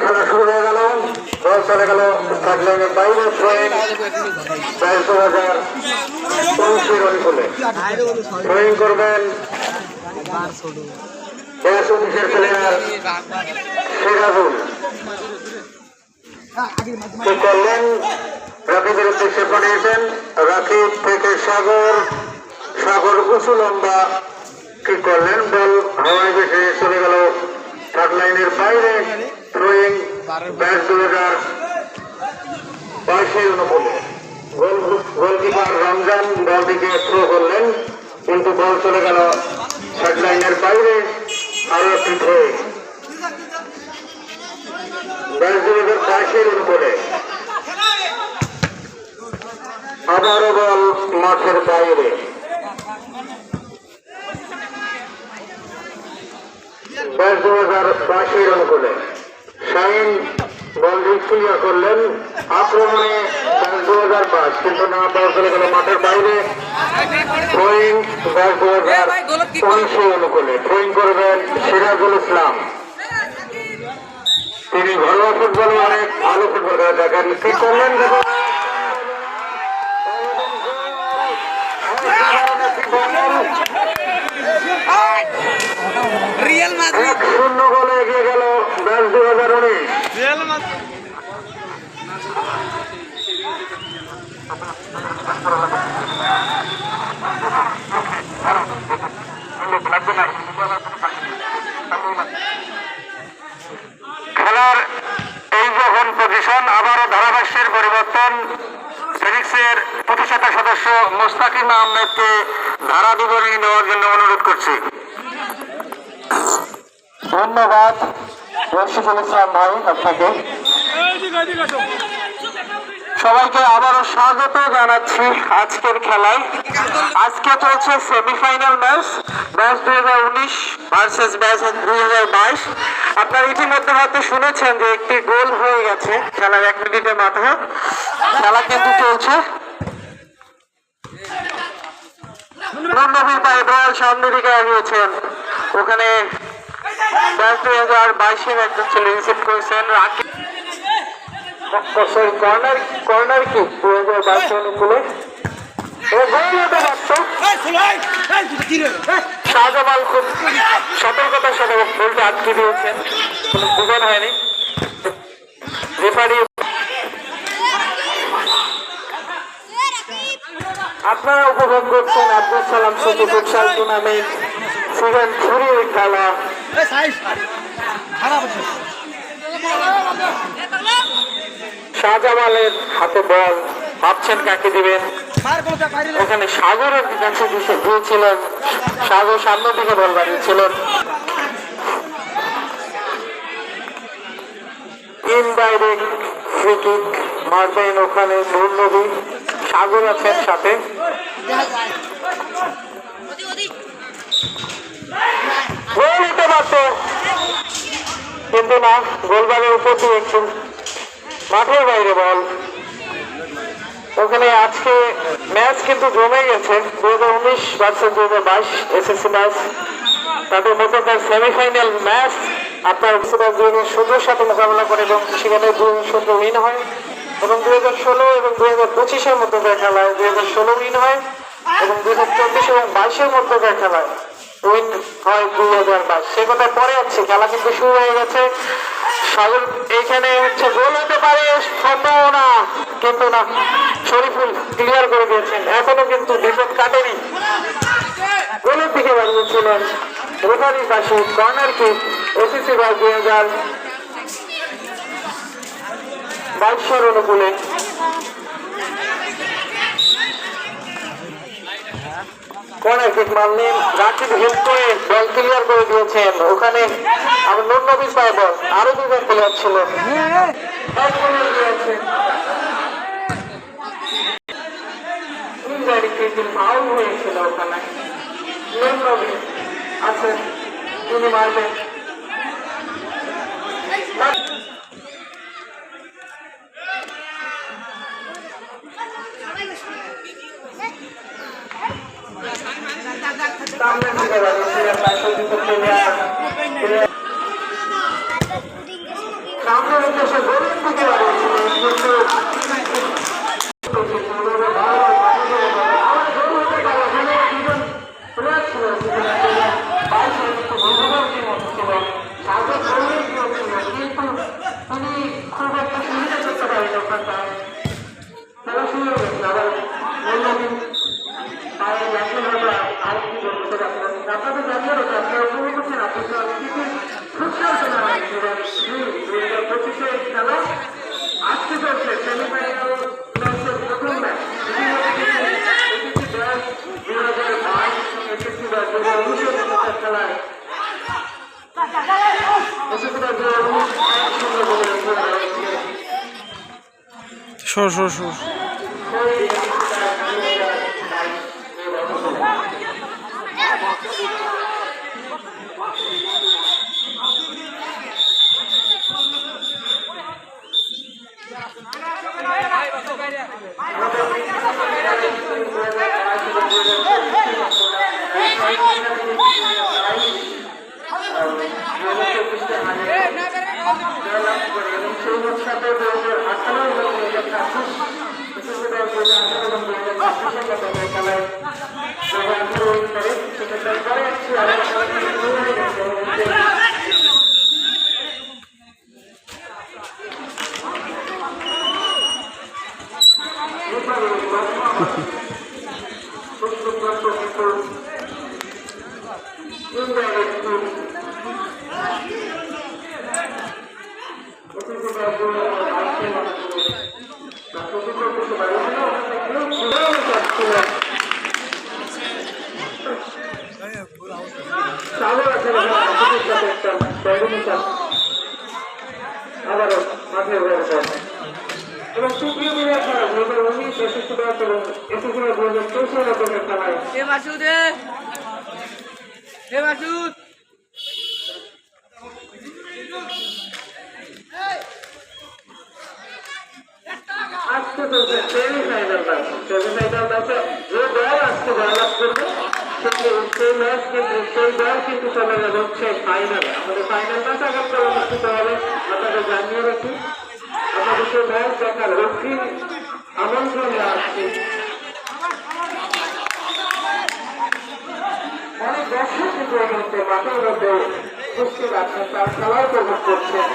খেলা শুরু হয়ে গেল, বল চলে গেল সাইডলাইনের বাইরে, থ্রোইং 2023 অনুকূলে। থ্রোইং করবেন 19 প্লেয়ার সিরাজুল। কি করলেন? রাকিবের উদ্দেশ্যে পাঠিয়েছেন, রাকিব থেকে সাগর উঁচু লম্বা কি করলেন? বল হাওয়ায় ভেসে চলে গেল থার্ড লাইনের বাইরে। থ্রোয়িং 2022 অনুকূলে। গোলকিপার রমজান বলটিকে থ্রো করলেন, কিন্তু বল চলে গেল থার্ড লাইনের বাইরে। আরো একটি থ্রোয়িং 2022 অনুকূলে। আবারও বল মাঠের বাইরে। 2022 অনুকূলে শাহিন বল ক্লিয়ার করলেন, আক্রমণে 2005, কিন্তু না, বল চলে গেল মাঠের বাইরে। থ্রোয়িং 2019 অনুকূলে। থ্রোয়িং করবেন সিরাজুল ইসলাম। তিনি ঘরোয়া ফুটবলে অনেক ভালো ফুটবল খেলা দেখেন। কি করলেন? রিয়াল মাদ্রিদ 1-0 গোলে এগিয়ে গেল 2019। রিয়াল মাদ্রিদ খেলার এই যখন পজিশন, আবারও ধারাভাষ্যের পরিবর্তন। ফিনিক্সের প্রতিষ্ঠাতা সদস্য মোস্তাকিম আহমেদকে ধারা বিবরণী দেওয়ার জন্য অনুরোধ করছি। ধন্যবাদ রশিদুল ইসলাম ভাই, আপনাকে সবাইকে আবারও স্বাগত জানাচ্ছি আজকের খেলায়। আজকে চলছে সেমিফাইনাল ম্যাচ 2019 ভার্সেস 2022। আপনারা ইতিমধ্যে হয়তো শুনেছেন যে একটি গোল হয়ে গেছে খেলার 1 মিনিটের মাথায়। খেলা কিন্তু চলছে। নবীর পায়ে বল সামনের দিকে আগিয়েছেন, ওখানে 2022-এর একজন ছেলে রিসিভ করেছেন রাকিব। কর্নার কি 2022 অনুকূলে শাহজামাল খুব সতর্কতার সাথে বলতে আটকে দিয়েছেন, কোনো ভুল হয়নি। রেফারি আপনারা উপভোগ করছেন আব্দুল সালাম সুতি ফুটসাল টুর্নামেন্ট সিজন 3 এর খেলা। শাহজামালের হাতে বল, ভাবছেন কাকে দিবেন। ওখানে সাগরের কাছে দিয়েছিলেন, সাগর সামনের দিকে বল বাড়িয়েছিলেন। ইনডাইরেক্ট ফ্রি কিক মারবেন ওখানে নূর নবী, সাগর আছেন সাথে। গোল হতে পারত, কিন্তু না, গোলবারের উপর দিয়ে একটু মাঠের বাইরে বল। ওখানে আজকে ম্যাচ কিন্তু জমে গেছে। 2019 ভার্সেস 2022 এসএসসি ম্যাচ, তাদের মধ্যকার সেমিফাইনাল ম্যাচ। আপনার সুন্দর সাথে মোকাবেলা করে এবং সেখানে 2-0 উইন হয়, এবং 2016 এবং 2025-এর মধ্যকার খেলায় 2016 উইন হয়, এবং 2024 এবং 22-এর মধ্যকার খেলায় উইন হয় 2022। সে কথা পরে আছে, খেলা কিন্তু শুরু হয়ে গেছে। সাগর এইখানে হচ্ছে গোল হতে পারে সম্ভাবনা, কিন্তু না, শরীফুল ক্লিয়ার করে দিয়েছেন। এখনো কিন্তু বিপদ কাটেনি, গোলের দিকে বাড়িয়েছিলেন রেফারির পাশে। কর্নার কিক এসএসসি ভাগ 2022 অনুকূলে। কর্নার কিক মারলেন, রাকিব হেল্প করে বল ক্লিয়ার করে দিয়েছেন। ওখানে আমার নূর নবীর পায়ে বল, আরো 2জন প্লেয়ার ছিল, ফাউল হয়েছিল ওখানে। নূর নবী আছেন, তিনি মারবেন। সামনে দিকে সর সর সর আবারও মাঠে এবং তৃতীয় বিভাগ খেলা 2019 এসএসসি ব্যাচ এবং এসএসসি 2024 রকমের খেলায় আজকে চলছে সেমিফাইনাল ম্যাচ। সেমিফাইনাল ম্যাচে যে দল আজকে জয়লাভ করবে সেই ম্যাচ কিন্তু সেই দল কিন্তু চলে যাবে হচ্ছে ফাইনাল। আমাদের ফাইনাল ম্যাচ আগামীকাল অনুষ্ঠিত হবে, আপনাদের জানিয়ে রাখি। আমাদের সেই ম্যাচ দেখার অগ্রিম আমন্ত্রণ আসছে। অনেক দর্শক কিন্তু এই মুহূর্তে মাঠের মধ্যে উপস্থিত আছেন, তার খেলাও উপভোগ করছেন।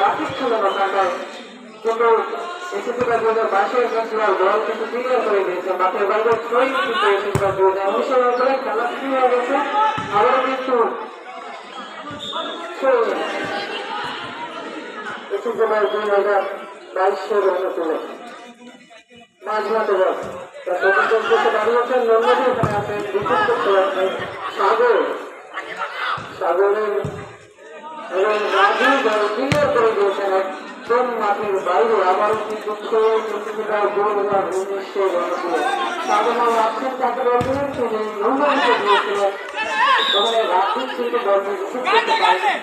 রাফিক ছিল না ঢাকায়, কিন্তু এসএসসি 2022 ন্যাশনাল দল কিন্তু ক্লিয়ার করে দিয়েছে। মাঠের বাইরে ছয় কিন্তু এসএসসি 2019 করে খেলা শুরু হয়ে গেছে। আবার কিন্তু এসএসসি 2022 অনুকূলে মাঝমাঠে বল দাঁড়িয়েছেন নন্দিনী, এখানে আছেন বিদ্যুৎ করতে পারছেন সাগর, সাগরের এবং রাজু দল ক্লিয়ার করে দিয়েছেন একদম মাঠের বাইরে। আবারও কিন্তু 2019 অনুকূলে সাগর রাখছেন তাকে বলছিলেন তিনি নন্দিনীকে দিয়েছিলেন, ওখানে রাজু কিন্তু দল রিসিভ করতে পারেন।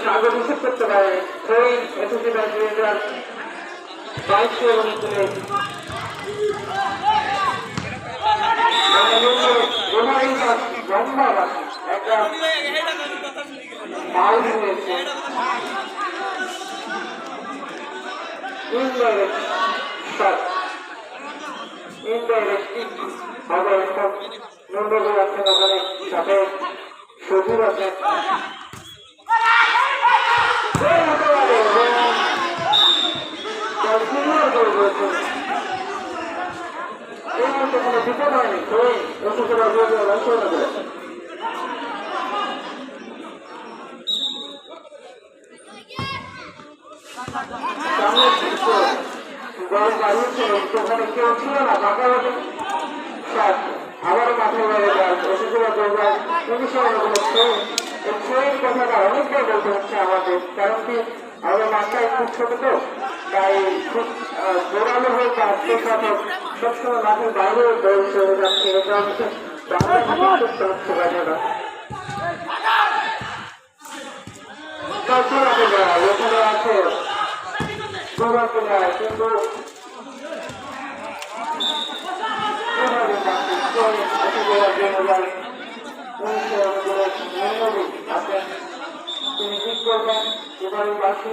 সাগর রিসিভ করতে পারে এসএসসি 2022 অনুকূলে একটা মাউল হয়েছে ইনডাইরেক্ট শট, ইনডাইরেক্ট হবে একটা নন্দী আছেন ওখানে, সাথে সজীব আছেন। এই মুহূর্তে কোনো বিপদ হয়নি, দল বাড়িয়েছিল সেখানে কেউ ছিল না, ফাঁকা হবে আবারও মাঠে বাইরে এসেছিল 2019 এই কথাটা অনেকটাই বলতে হচ্ছে আমাদের, কারণ কি আমাদের মাঠটা খুব ছোট, তো তাই খুব জোরালো হয়ে আত্মসাধক সবসময় মাঠের বাইরে দল চলে যাচ্ছে। এটা হচ্ছে বাংলা করতে হচ্ছে বাজারা ওখানে আছে কিন্তু তিনি ঠিক করবেন এবারে বাসী